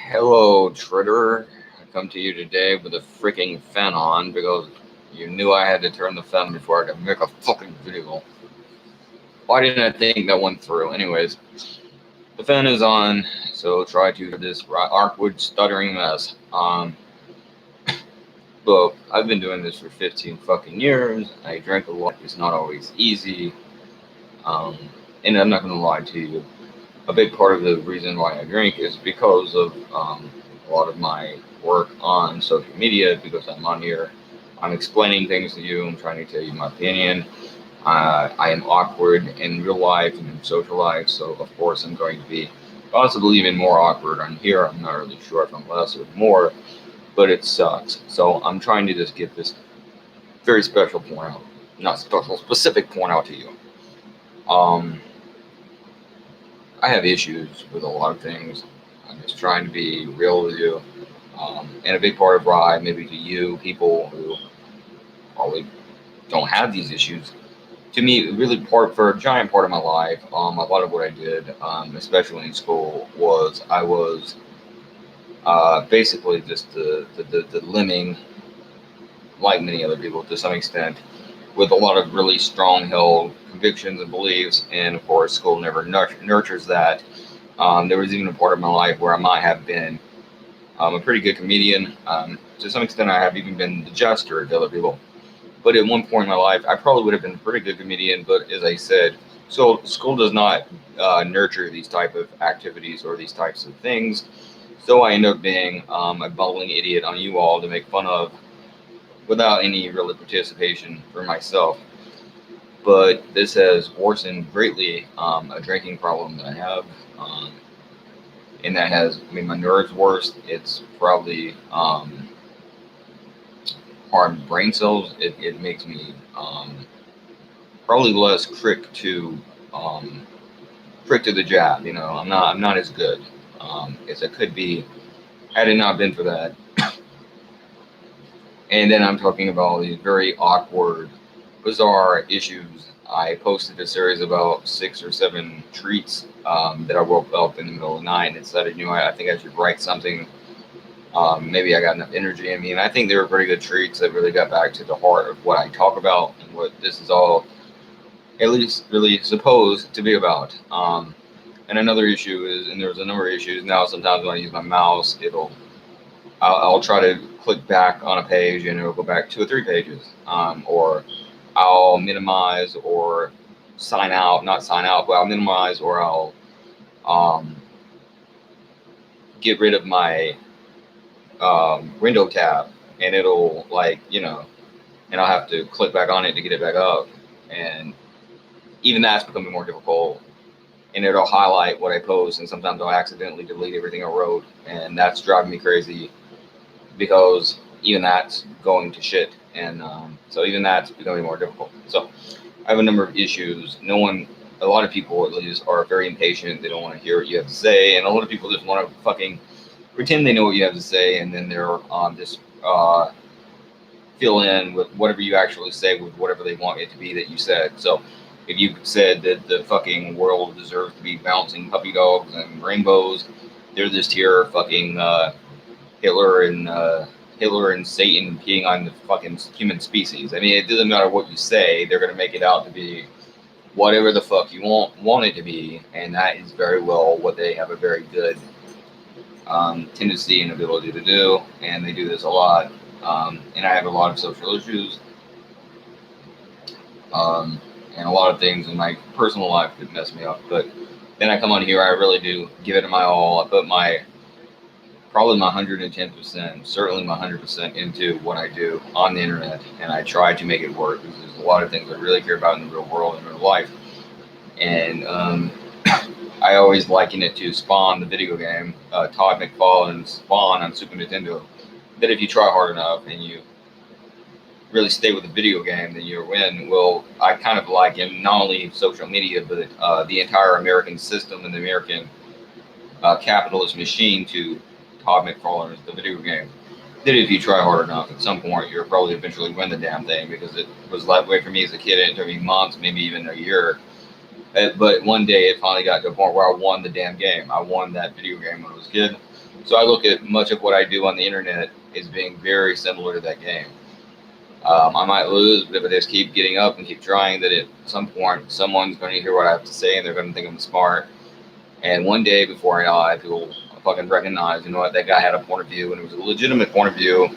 Hello, Tritter. I come to you today with a freaking fan on because you knew I had to turn the fan before I could make a fucking video. Why didn't I think that went through? Anyways, the fan is on, so try to hear this awkward stuttering mess. Look, I've been doing this for 15 fucking years. I drank a lot. It's not always easy. Um, and I'm not gonna lie to you. A big part of the reason why I drink is because of a lot of my work on social media. Because I'm on here, I'm explaining things to you. I'm trying to tell you my opinion. I am awkward in real life and in social life, so of course I'm going to be possibly even more awkward on here. I'm not really sure if I'm less or more, but it sucks. So I'm trying to just get this very special point out, not special, specific point out to you. Um, I have issues with a lot of things. I'm just trying to be real with you. And a big part of why, maybe to you, people who probably don't have these issues, to me, really part for a giant part of my life, a lot of what I did, especially in school, was I was basically just the lemming, like many other people to some extent, with a lot of really strong held convictions and beliefs. And of course, school never nurtures that. There was even a part of my life where I might have been a pretty good comedian. To some extent, I have even been the jester to other people. But at one point in my life, I probably would have been a pretty good comedian. But as I said, so school does not nurture these type of activities or these types of things. So I end up being a bumbling idiot on you all to make fun of without any real participation for myself. But this has worsened greatly a drinking problem that I have. And that has made my nerves worse. It's probably harmed brain cells. It makes me probably less um, quick to the jab. You know, I'm not as good as I could be had it not been for that. And then I'm talking about these very awkward, bizarre issues. I posted a series about 6 or 7 treats that I woke up in the middle of the night and decided, I think I should write something. Maybe I got enough energy in me, and I think they were pretty good treats that really got back to the heart of what I talk about and what this is all, at least, really supposed to be about. And another issue is, and there's a number of issues now. Sometimes when I use my mouse, I'll try to click back on a page and it'll go back 2 or 3 pages, or I'll minimize or sign out, not sign out, but I'll minimize or I'll um, get rid of my window tab, and it'll and I'll have to click back on it to get it back up, and even that's becoming more difficult. And it'll highlight what I post, and sometimes I'll accidentally delete everything I wrote, and that's driving me crazy because even that's going to shit, and so even that's becoming more difficult. So I have a number of issues. A lot of people at least are very impatient. They don't want to hear what you have to say, and a lot of people just want to fucking pretend they know what you have to say, and then they're just fill in with whatever you actually say with whatever they want it to be that you said. So if you said that the fucking world deserves to be bouncing puppy dogs and rainbows, they're just here fucking Hitler and Hitler and Satan peeing on the fucking human species. I mean, it doesn't matter what you say; they're gonna make it out to be whatever the fuck you want it to be, and that is very well what they have a very good tendency and ability to do, and they do this a lot. And I have a lot of social issues, and a lot of things in my personal life could mess me up. But then I come on here, I really do give it my all. I put probably my 110%, certainly my 100% into what I do on the internet, and I try to make it work because there's a lot of things I really care about in the real world and real life. And I always liken it to Spawn, the video game, Todd McFarlane's Spawn on Super Nintendo. That if you try hard enough and you really stay with the video game, then you'll win. Well, I kind of liken not only social media, but the entire American system and the American capitalist machine to Todd McFarlane's the video game. That if you try hard enough, at some point you'll probably eventually win the damn thing, because it was that way for me as a kid. It took me months, maybe even a year. But one day it finally got to a point where I won the damn game. I won that video game when I was a kid. So I look at much of what I do on the internet as being very similar to that game. I might lose, but if I just keep getting up and keep trying, that at some point someone's going to hear what I have to say and they're going to think I'm smart. And one day before I die, people fucking recognize, you know what, that guy had a point of view and it was a legitimate point of view.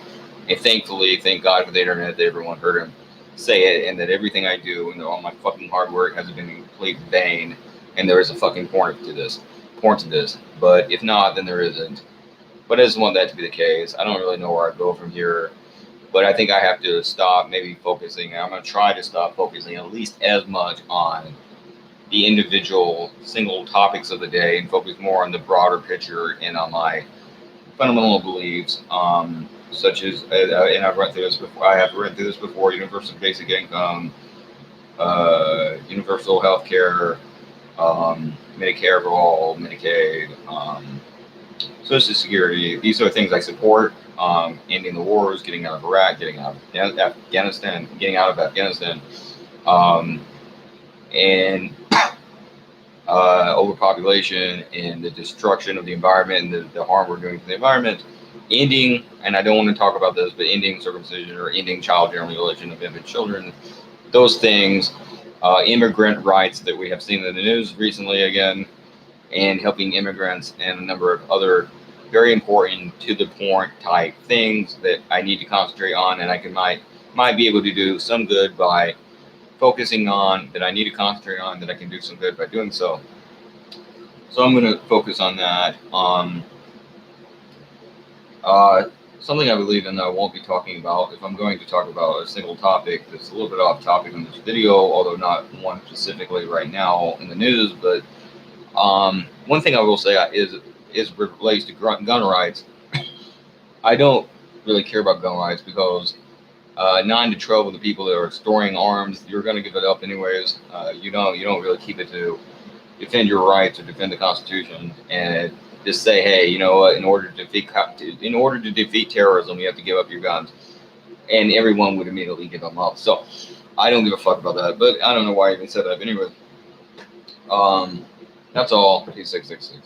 And thankfully, thank God for the internet that everyone heard him say it, and that everything I do and all my fucking hard work hasn't been in complete vain. And there is a fucking point to this. But if not, then there isn't. But I just want that to be the case. I don't really know where I go from here. But I think I have to stop maybe focusing. I'm going to try to stop focusing at least as much on the individual single topics of the day and focus more on the broader picture and on my fundamental beliefs, such as, and I've read through this before. I have read through this before: universal basic income, universal health care, Medicare for all, Medicaid, Social Security. These are things I support. Ending the wars, getting out of Iraq, getting out of Afghanistan, um, and overpopulation and the destruction of the environment and the harm we're doing to the environment, ending, and I don't want to talk about this, but ending circumcision or ending child gender mutilation of infant children, those things, immigrant rights that we have seen in the news recently again, and helping immigrants and a number of other very important to the point type things that I need to concentrate on, and I might be able to do some good by focusing on, that I need to concentrate on, that I can do some good by doing so. So I'm going to focus on that. Something I believe in that I won't be talking about, if I'm going to talk about a single topic that's a little bit off topic in this video, although not one specifically right now in the news, but one thing I will say is relates to gun rights. I don't really care about gun rights because 9 to 12 of the people that are storing arms, you're going to give it up anyways. You don't really keep it to defend your rights or defend the Constitution and just say, hey, you know what? In order to defeat terrorism, you have to give up your guns, and everyone would immediately give them up. So I don't give a fuck about that. But I don't know why I even said that. But anyway, that's all. P666.